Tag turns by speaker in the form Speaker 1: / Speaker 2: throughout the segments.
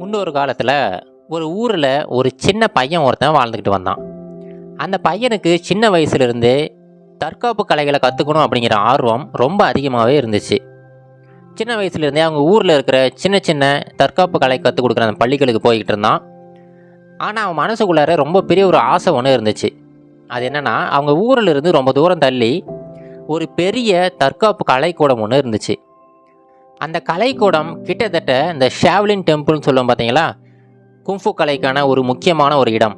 Speaker 1: முன்னொரு காலத்தில் ஒரு ஊரில் ஒரு சின்ன பையன் ஒருத்தன் வாழ்ந்துக்கிட்டு வந்தான். அந்த பையனுக்கு சின்ன வயசுலேருந்தே தற்காப்பு கலைகளை கற்றுக்கணும் அப்படிங்கிற ஆர்வம் ரொம்ப அதிகமாகவே இருந்துச்சு. சின்ன வயசுலேருந்தே அவங்க ஊரில் இருக்கிற சின்ன சின்ன தற்காப்பு கலை கற்றுக் கொடுக்குற அந்த பள்ளிகளுக்கு போய்கிட்டு இருந்தான். ஆனால் அவன் மனசுக்குள்ளார ரொம்ப பெரிய ஒரு ஆசை ஒன்று இருந்துச்சு. அது என்னென்னா, அவங்க ஊரில் இருந்து ரொம்ப தூரம் தள்ளி ஒரு பெரிய தற்காப்பு கலைக்கூடம் ஒன்று இருந்துச்சு. அந்த கலைக்கூடம் கிட்டத்தட்ட இந்த ஷாவ்லின் டெம்பிள்னு சொல்லுவோம் பார்த்தீங்களா, குங்ஃபு கலைக்கான ஒரு முக்கியமான ஒரு இடம்.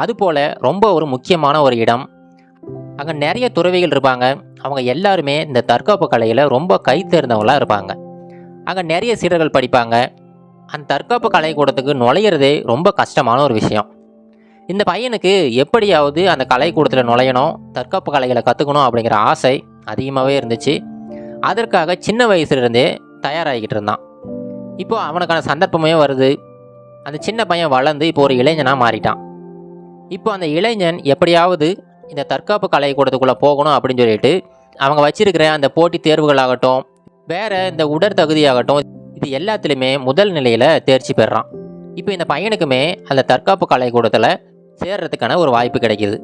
Speaker 1: அதுபோல் ரொம்ப ஒரு முக்கியமான ஒரு இடம். அங்கே நிறைய துறவிகள் இருப்பாங்க. அவங்க எல்லாருமே இந்த தற்காப்பு கலையில் ரொம்ப கை தேர்ந்தவங்களாக இருப்பாங்க. அங்கே நிறைய சீடர்கள் படிப்பாங்க. அந்த தற்காப்பு கலைக்கூடத்துக்கு நுழையிறதே ரொம்ப கஷ்டமான ஒரு விஷயம். இந்த பையனுக்கு எப்படியாவது அந்த கலைக்கூடத்தில் நுழையணும், தற்காப்பு கலைகளை கற்றுக்கணும் அப்படிங்கிற ஆசை அதிகமாகவே இருந்துச்சு. அதற்காக சின்ன வயசுலேருந்தே தயாராகிக்கிட்டு இருந்தான். இப்போது அவனுக்கான சந்தர்ப்பமே வருது. அந்த சின்ன பையன் வளர்ந்து இப்போ ஒரு இளைஞனாக மாறிட்டான். இப்போ அந்த இளைஞன் எப்படியாவது இந்த தற்காப்பு கலைக்கூடத்துக்குள்ளே போகணும் அப்படின்னு சொல்லிட்டு அவங்க வச்சிருக்கிற அந்த போட்டித் தேர்வுகளாகட்டும், வேறு இந்த உடற்தகுதியாகட்டும், இது எல்லாத்துலேயுமே முதல் நிலையில் தேர்ச்சி பெறான். இப்போ இந்த பையனுக்குமே அந்த தற்காப்பு கலைக்கூடத்தில் சேர்றதுக்கான ஒரு வாய்ப்பு கிடைக்கிது.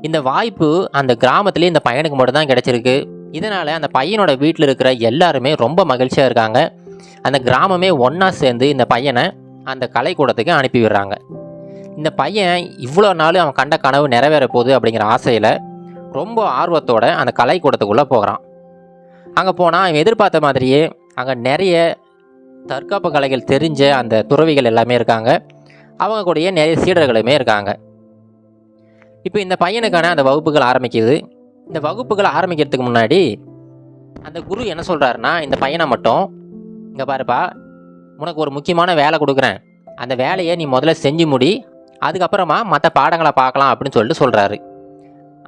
Speaker 1: இந்த வாய்ப்பு அந்த கிராமத்துலேயே இந்த பையனுக்கு மட்டும்தான் கிடைச்சிருக்கு. இதனால் அந்த பையனோட வீட்டில் இருக்கிற எல்லாருமே ரொம்ப மகிழ்ச்சியாக இருக்காங்க. அந்த கிராமமே ஒன்றா சேர்ந்து இந்த பையனை அந்த கலைக்கூடத்துக்கு அனுப்பி விடுறாங்க. இந்த பையன் இவ்வளோ நாள் அவன் கண்ட கனவு நிறைவேற போகுது அப்படிங்கிற ஆசையில் ரொம்ப ஆர்வத்தோடு அந்த கலைக்கூடத்துக்குள்ளே போகிறான். அங்கே போனால் அவன் எதிர்பார்த்த மாதிரியே அங்கே நிறைய தற்காப்பு கலைகள் தெரிஞ்ச அந்த துறவிகள் எல்லாமே இருக்காங்க. அவங்க கூடயே நிறைய சீடர்களுமே இருக்காங்க. இப்போ இந்த பையனுக்கான அந்த வகுப்புகள் ஆரம்பிக்குது. இந்த வகுப்புகள் ஆரம்பிக்கிறதுக்கு முன்னாடி அந்த குரு என்ன சொல்கிறாருன்னா, இந்த பையனை மட்டும், இங்கே பாருப்பா, உனக்கு ஒரு முக்கியமான வேலை கொடுக்குறேன், அந்த வேலையை நீ முதல்ல செஞ்சு முடி, அதுக்கப்புறமா மற்ற பாடங்களை பார்க்கலாம் அப்படின்னு சொல்லிட்டு சொல்கிறாரு.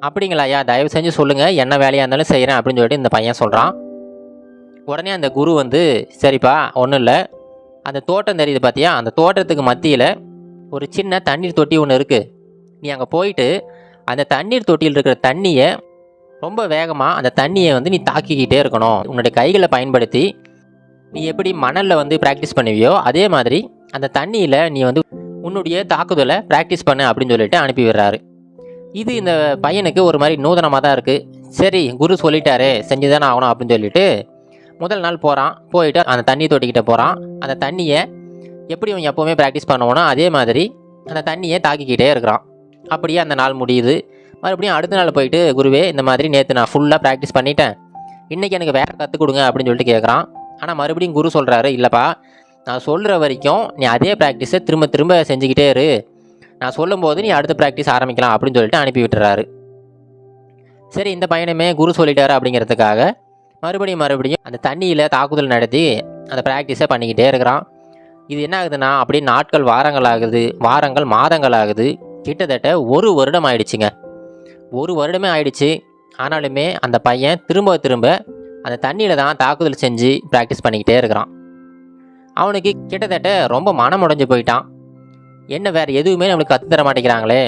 Speaker 1: அப்படிங்களா ஐயா, தயவு செஞ்சு சொல்லுங்கள், என்ன வேலையாக இருந்தாலும் செய்கிறேன் அப்படின்னு சொல்லிட்டு இந்த பையன் சொல்கிறான். உடனே அந்த குரு வந்து, சரிப்பா, ஒன்றும் இல்லை, அந்த தோட்டம் தெரியுது பார்த்தியா, அந்த தோட்டத்துக்கு மத்தியில் ஒரு சின்ன தண்ணீர் தொட்டி ஒன்று இருக்குது. நீ அங்கே போயிட்டு அந்த தண்ணீர் தொட்டியில் இருக்கிற தண்ணியை ரொம்ப வேகமாக அந்த தண்ணியை வந்து நீ தாக்கிக்கிட்டே இருக்கணும். உன்னுடைய கைகளை பயன்படுத்தி நீ எப்படி மணலில் வந்து ப்ராக்டிஸ் பண்ணுவியோ அதே மாதிரி அந்த தண்ணியில் நீ வந்து உன்னுடைய தாக்குதலை ப்ராக்டிஸ் பண்ணு அப்படின்னு சொல்லிட்டு அனுப்பி விடுறாரு. இது இந்த பையனுக்கு ஒரு மாதிரி நூதனமாக தான் இருக்குது. சரி, குரு சொல்லிட்டாரே, செஞ்சு தானே ஆகணும் அப்படின்னு சொல்லிட்டு முதல் நாள் போகிறான். போயிட்டு அந்த தண்ணி தொட்டிக்கிட்ட போகிறான். அந்த தண்ணியை எப்படி அவன் எப்போவுமே ப்ராக்டிஸ் பண்ணுவானோ அதே மாதிரி அந்த தண்ணியை தாக்கிக்கிட்டே இருக்கிறான். அப்படியே அந்த நாள் முடியுது. மறுபடியும் அடுத்த நாள் போயிட்டு, குருவே, இந்த மாதிரி நேற்று நான் ஃபுல்லாக ப்ராக்டிஸ் பண்ணிட்டேன், இன்றைக்கி எனக்கு வேறு கற்றுக் கொடுங்க அப்படின்னு சொல்லிட்டு கேட்குறான். ஆனால் மறுபடியும் குரு சொல்கிறாரு, இல்லைப்பா, நான் சொல்கிற வரைக்கும் நீ அதே ப்ராக்டிஸை திரும்ப திரும்ப செஞ்சுக்கிட்டே இரு, நான் சொல்லும்போது நீ அடுத்த ப்ராக்டிஸ் ஆரம்பிக்கலாம் அப்படின்னு சொல்லிட்டு அனுப்பி விட்டுறாரு. சரி, இந்த பையனுமே குரு சொல்லிட்டாரு அப்படிங்கிறதுக்காக மறுபடியும் அந்த தண்ணியில் தாக்குதல் நடத்தி அந்த ப்ராக்டிஸை பண்ணிக்கிட்டே இருக்கிறான். இது என்ன ஆகுதுன்னா, அப்படியே நாட்கள் வாரங்கள் ஆகுது, வாரங்கள் மாதங்கள் ஆகுது. கிட்டத்தட்ட 1 வருடம் ஆயிடுச்சுங்க. 1 வருடமே ஆயிடுச்சு. ஆனாலுமே அந்த பையன் திரும்ப அந்த தண்ணியில் தான் தாக்குதல் செஞ்சு ப்ராக்டிஸ் பண்ணிக்கிட்டே இருக்கிறான். அவனுக்கு கிட்டத்தட்ட ரொம்ப மனம் உடைஞ்சு போயிட்டான். என்ன வேறு எதுவுமே நம்மளுக்கு கற்றுத்தர மாட்டேங்கிறாங்களே,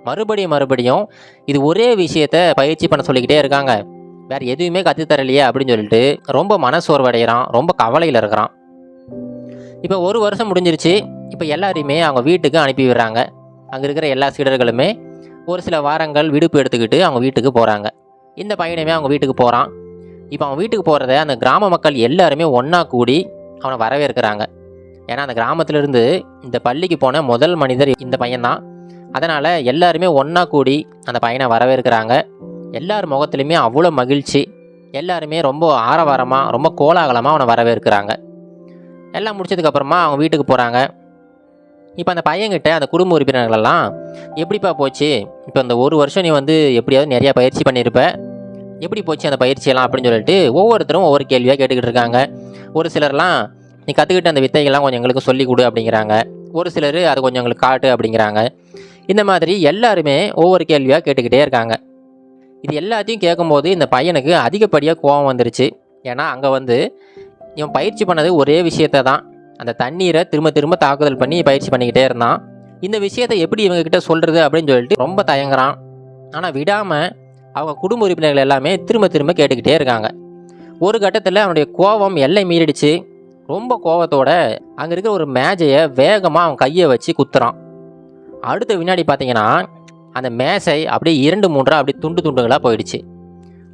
Speaker 1: மறுபடியும் இது ஒரே விஷயத்தை பயிற்சி பண்ண சொல்லிக்கிட்டே இருக்காங்க, வேறு எதுவுமே கற்றுத்தரலையே அப்படின்னு சொல்லிட்டு ரொம்ப மனசோர்வடைகிறான், ரொம்ப கவலையில் இருக்கிறான். இப்போ 1 வருஷம் முடிஞ்சிருச்சு. இப்போ எல்லாரையுமே அவங்க வீட்டுக்கு அனுப்பி விடுறாங்க. அங்கே இருக்கிற எல்லா சீடர்களுமே ஒரு சில வாரங்கள் விடுப்பு எடுத்துக்கிட்டு அவங்க வீட்டுக்கு போகிறாங்க. இந்த பையனுமே அவங்க வீட்டுக்கு போகிறான். இப்போ அவன் வீட்டுக்கு போகிறத அந்த கிராம மக்கள் எல்லாருமே ஒன்றா கூடி அவனை வரவேற்கிறாங்க. ஏன்னா அந்த கிராமத்திலேருந்து இந்த பள்ளிக்கு போன முதல் மனிதர் இந்த பையன்தான். அதனால் எல்லாருமே ஒன்றா கூடி அந்த பையனை வரவேற்கிறாங்க. எல்லார் முகத்துலையுமே அவ்வளோ மகிழ்ச்சி. எல்லாருமே ரொம்ப ஆரவாரமாக, ரொம்ப கோலாகலமாக அவனை வரவேற்கிறாங்க. எல்லாம் முடிச்சதுக்கப்புறமா அவங்க வீட்டுக்கு போகிறாங்க. இப்போ அந்த பையன்கிட்ட அந்த குடும்ப உறுப்பினர்களெல்லாம், எப்படிப்பா போச்சு, இப்போ இந்த 1 வருஷம் நீ வந்து எப்படியாவது நிறையா பயிற்சி பண்ணியிருப்ப, எப்படி போச்சு அந்த பயிற்சியெல்லாம் அப்படின்னு சொல்லிட்டு ஒவ்வொருத்தரும் ஒவ்வொரு கேள்வியாக கேட்டுக்கிட்டு இருக்காங்க. ஒரு சிலர்லாம், நீ கற்றுக்கிட்ட அந்த வித்தைகள்லாம் கொஞ்சம் எங்களுக்கு சொல்லிக் கொடு அப்படிங்கிறாங்க. ஒரு சிலர் அதை கொஞ்சம் எங்களுக்கு காட்டு அப்படிங்கிறாங்க. இந்த மாதிரி எல்லாருமே ஒவ்வொரு கேள்வியாக கேட்டுக்கிட்டே இருக்காங்க. இது எல்லாத்தையும் கேட்கும்போது இந்த பையனுக்கு அதிகப்படியாக கோபம் வந்துருச்சு. ஏன்னா அங்கே வந்து இவன் பயிற்சி பண்ணது ஒரே விஷயத்தை தான், அந்த தண்ணீரை திரும்ப தாக்குதல் பண்ணி பயிற்சி பண்ணிக்கிட்டே இருந்தான். இந்த விஷயத்தை எப்படி இவங்ககிட்ட சொல்கிறது அப்படின்னு சொல்லிட்டு ரொம்ப தயங்குறான். ஆனால் விடாமல் அவங்க குடும்ப உறுப்பினர்கள் எல்லாமே திரும்ப கேட்டுக்கிட்டே இருக்காங்க. ஒரு கட்டத்தில் அவனுடைய கோபம் எல்லை மீறிடுச்சு. ரொம்ப கோவத்தோட அங்கே இருக்கிற ஒரு மேஜையை வேகமாக அவன் கையை வச்சு குத்துறான். அடுத்த வினாடி பார்த்தீங்கன்னா அந்த மேசை அப்படியே 2-3 அப்படியே துண்டு துண்டுகளாக போயிடுச்சு.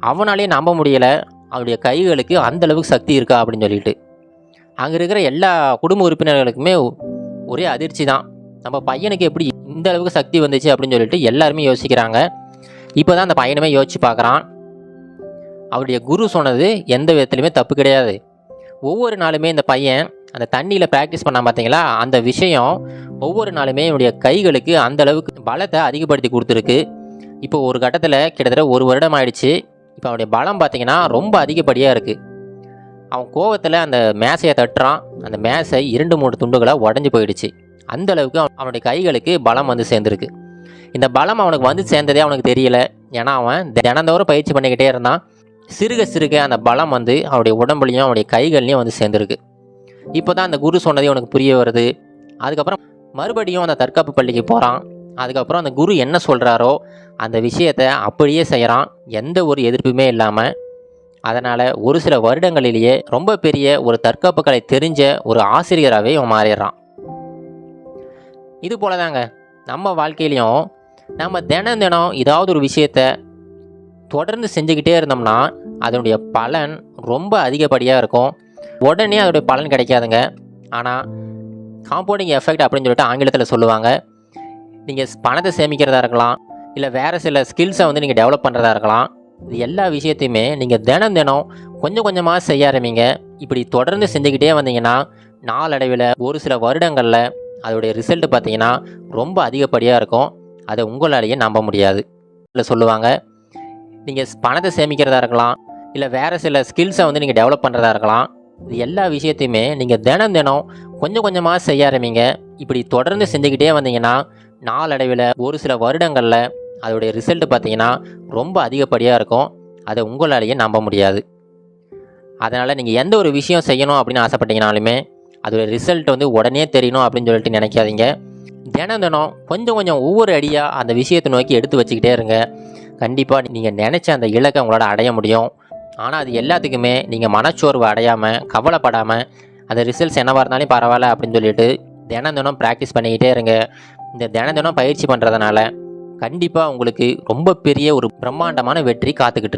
Speaker 1: அவனாலேயே நம்ப முடியலை, அவனுடைய கைகளுக்கு அந்த அளவுக்கு சக்தி இருக்கா அப்படின்னு சொல்லிட்டு. அங்கே இருக்கிற எல்லா குடும்ப உறுப்பினர்களுக்குமே ஒரே அதிர்ச்சி தான். நம்ம பையனுக்கு எப்படி இந்த அளவுக்கு சக்தி வந்துச்சு அப்படின்னு சொல்லிட்டு எல்லாருமே யோசிக்கிறாங்க. இப்போ தான் அந்த பையனுமே யோசிச்சு பார்க்குறான். அவருடைய குரு சொன்னது எந்த விதத்துலையுமே தப்பு கிடையாது. ஒவ்வொரு நாளுமே இந்த பையன் அந்த தண்ணியில் ப்ராக்டிஸ் பண்ணான் பார்த்தீங்களா, அந்த விஷயம் ஒவ்வொரு நாளுமே என்னுடைய கைகளுக்கு அந்த அளவுக்கு பலத்தை அதிகப்படுத்தி கொடுத்துருக்கு. இப்போ ஒரு கட்டத்தில் கிட்டத்தட்ட 1 வருடம் ஆயிடுச்சு. இப்போ அவனுடைய பலம் பார்த்தீங்கன்னா ரொம்ப அதிகப்படியாக இருக்குது. அவன் கோவத்தில் அந்த மேசையை தட்டுறான். அந்த மேசை 2-3 துண்டுகளாக உடஞ்சி போயிடுச்சு. அந்த அளவுக்கு அவனுடைய கைகளுக்கு பலம் வந்து சேர்ந்துருக்கு. இந்த பலம் அவனுக்கு வந்து சேர்ந்ததே அவனுக்கு தெரியல. ஏன்னா அவன் தினந்தோறும் பயிற்சி பண்ணிக்கிட்டே இருந்தான். சிறுக சிறுக அந்த பலம் வந்து அவனுடைய உடம்புலையும் அவனுடைய கைகள்லையும் வந்து சேர்ந்துருக்கு. இப்போ தான் அந்த குரு சொன்னதே அவனுக்கு புரிய வருது. அதுக்கப்புறம் மறுபடியும் அந்த தற்காப்பு பள்ளிக்கு போகிறான். அதுக்கப்புறம் அந்த குரு என்ன சொல்கிறாரோ அந்த விஷயத்தை அப்படியே செய்கிறான், எந்த ஒரு எதிர்ப்புமே இல்லாமல். அதனால் ஒரு சில வருடங்களிலேயே ரொம்ப பெரிய ஒரு தற்காப்பு கலை தெரிஞ்ச ஒரு ஆசிரியராகவே அவன் மாறிடுறான். இது போல தாங்க நம்ம வாழ்க்கையிலையும் நம்ம தினம் தினம் ஏதாவது ஒரு விஷயத்தை தொடர்ந்து செஞ்சுக்கிட்டே இருந்தோம்னா அதனுடைய பலன் ரொம்ப அதிகப்படியாக இருக்கும். உடனே அதோடைய பலன் கிடைக்காதுங்க. ஆனால் காம்பவுண்டிங் எஃபெக்ட் அப்படின்னு சொல்லிட்டு ஆங்கிலத்தில் சொல்லுவாங்க. நீங்கள் பணத்தை சேமிக்கிறதா இருக்கலாம், இல்லை வேறு சில ஸ்கில்ஸை வந்து நீங்கள் டெவலப் பண்ணுறதா இருக்கலாம். இது எல்லா விஷயத்தையுமே நீங்கள் தினம் தினம் கொஞ்சம் கொஞ்சமாக செய்ய ஆரம்பிங்க. இப்படி தொடர்ந்து செஞ்சுக்கிட்டே வந்தீங்கன்னா நாளடைவில் ஒரு சில வருடங்களில் அதோடைய ரிசல்ட் பார்த்தீங்கன்னா ரொம்ப அதிகப்படியாக இருக்கும். அதை உங்களாலேயே நம்ப முடியாது. இல்லை சொல்லுவாங்க, நீங்கள் பணத்தை சேமிக்கிறதா இருக்கலாம், இல்லை வேறு சில ஸ்கில்ஸை வந்து நீங்கள் டெவலப் பண்ணுறதா இருக்கலாம். இது எல்லா விஷயத்தையுமே நீங்கள் தினம் தினம் கொஞ்சம் கொஞ்சமாக செய்ய ஆரம்பிங்க. இப்படி தொடர்ந்து செஞ்சுக்கிட்டே வந்தீங்கன்னா நாளடைவில் ஒரு சில வருடங்களில் அதோடைய ரிசல்ட் பார்த்தீங்கன்னா ரொம்ப அதிகப்படியாக இருக்கும். அதை உங்களாலேயே நம்ப முடியாது. அதனால் நீங்கள் எந்த ஒரு விஷயம் செய்யணும் அப்படின்னு ஆசைப்பட்டீங்கனாலுமே அதோடைய ரிசல்ட் வந்து உடனே தெரியணும் அப்படின்னு சொல்லிட்டு நினைக்காதீங்க. தினம் தினம் கொஞ்சம் கொஞ்சம் ஒவ்வொரு அடியாக அந்த விஷயத்தை நோக்கி எடுத்து வச்சுக்கிட்டே இருங்க. கண்டிப்பாக நீங்கள் நினச்ச அந்த இலக்கை உங்களால் அடைய முடியும். ஆனால் அது எல்லாத்துக்குமே நீங்கள் மனச்சோர்வு அடையாமல் கவலைப்படாமல் அந்த ரிசல்ட்ஸ் என்னவாக இருந்தாலும் பரவாயில்ல அப்படின்னு சொல்லிட்டு தினம் தினம் ப்ராக்டிஸ் பண்ணிக்கிட்டே இருங்க. இந்த தினம் தினம் பயிற்சி பண்ணுறதுனால கண்டிப்பாக உங்களுக்கு ரொம்ப பெரிய ஒரு பிரம்மாண்டமான வெற்றி காத்துக்கிட்டு இருக்கு.